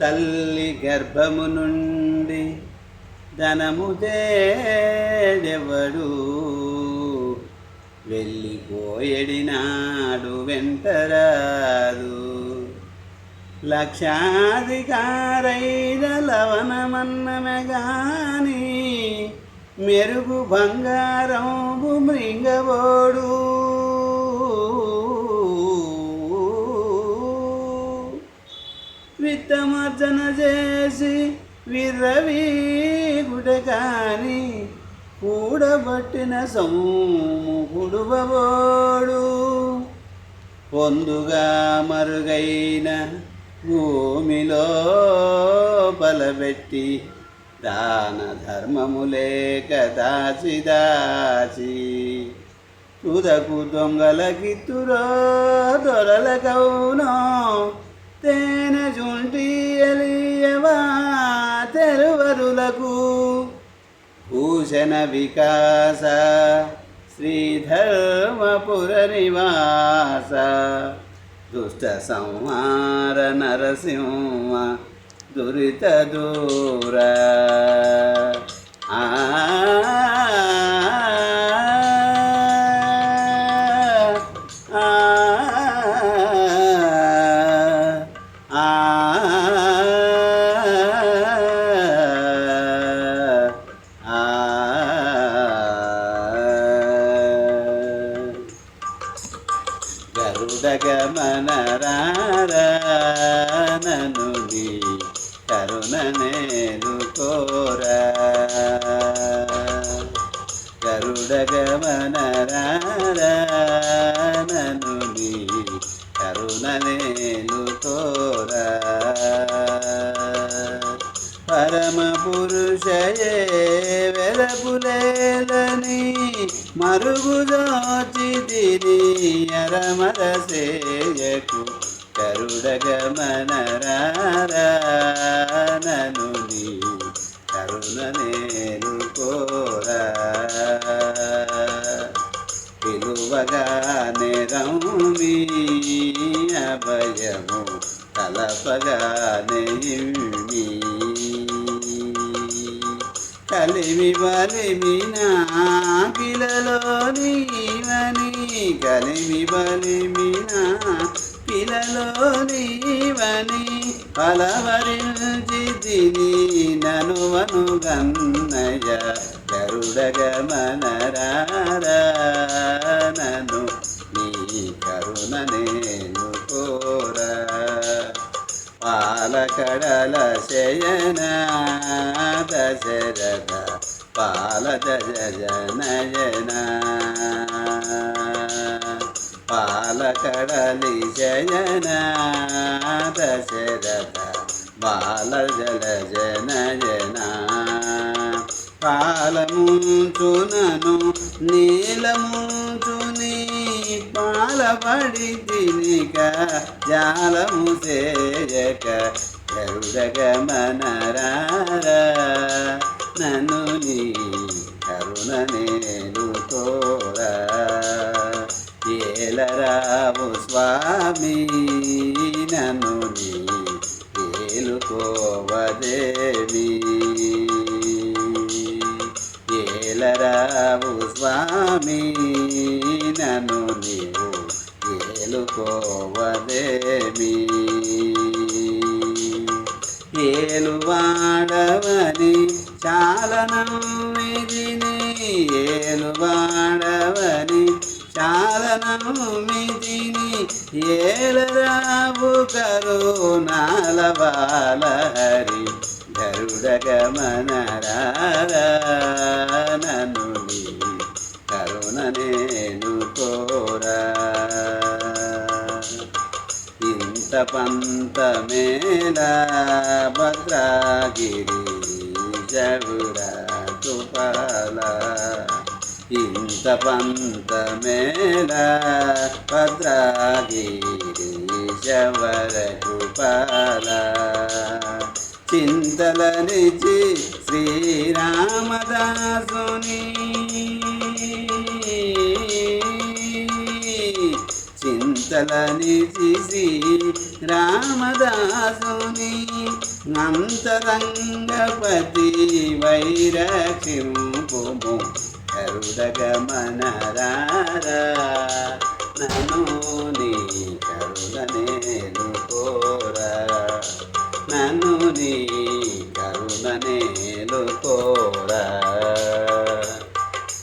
తల్లి గర్భము నుండి ధనము తేడెవడు, వెళ్ళిపోయేడినాడు వెంటరాదు. లక్షాధికారైన లవణమన్నమే గాని, మెరుగు బంగారంబు మృంగబోడు. విత్తమర్జన చేసి విర్రవీగుట కాని, కూడబట్టిన సొమ్ము కుడువబోడు. పొందుగా మరుగైన భూమిలో పలబెట్టి, దాన ధర్మము లేక దాచి దాచి, తుదకు దొంగలకిత్తురో దొరలకౌనో, తేనె జుంటి ఎలియవా తెరువరులకు. భూషణ వికాస శ్రీధర్మపుర నివాస, దుష్ట సంహార నరసింహ దురిత దూర. గరుడగమన నను నీ కరుణ నేను కోరా. గరుడగమన నను నీ కరుణ నేను కోరా. పరమ పురుషయే వెలపులేలని, మరుగుదోచి తిని అరమర సేయకు. గరుడగమన నను నీ కరుణ నేను కోరా. పిలువగానే రౌమి అభయము, తలపగానే ఇమ్మి. కలిమి బలిమి నాకిలలో నీవని, కలిమి బలిమి నాకిలలో నీవని, పలవరించి తిని ననువను గన్నయ. గరుడగమన నను నీ కరుణ నేను కోరా. పాలకడల శయన దశరథ పాల జనయన. పాలకడలి శయన దశరథ బాల జల జనయన. పాలముంచునను నీలముంచుని, పాలబడి తినిక జాలము చేయక. గరుడగమన నను నీ కరుణ నేను కోరా. ఏలరావు స్వామి నను నీ ఏలుకోవదేవి. ఏలరావు స్వామి నను నీవు ఏలుకోవదేమి. ఏలువాడవని చాలా నమ్మిదిని, ఏలువాడవని చాలా నమ్మిదిని. ఏలరావు కరుణాల బాలహరి. గరుడగమన నను నీ కరుణ నేను కోరా. ఇంత పంతమేళ భద్రగిరి జగురా తుపాల. ఇంత పంతమేళ భద్రగిరి జవర కృపాల. చింతలనిచి శ్రీరామదాసుని, చింతలనిచి శ్రీరామదాసుని. అంతరంగపతి వైరక్షింపుము కరుడగమనరారా నను నీ కరుణ నేను కోరా నను నీ కరుణ నేను కోరా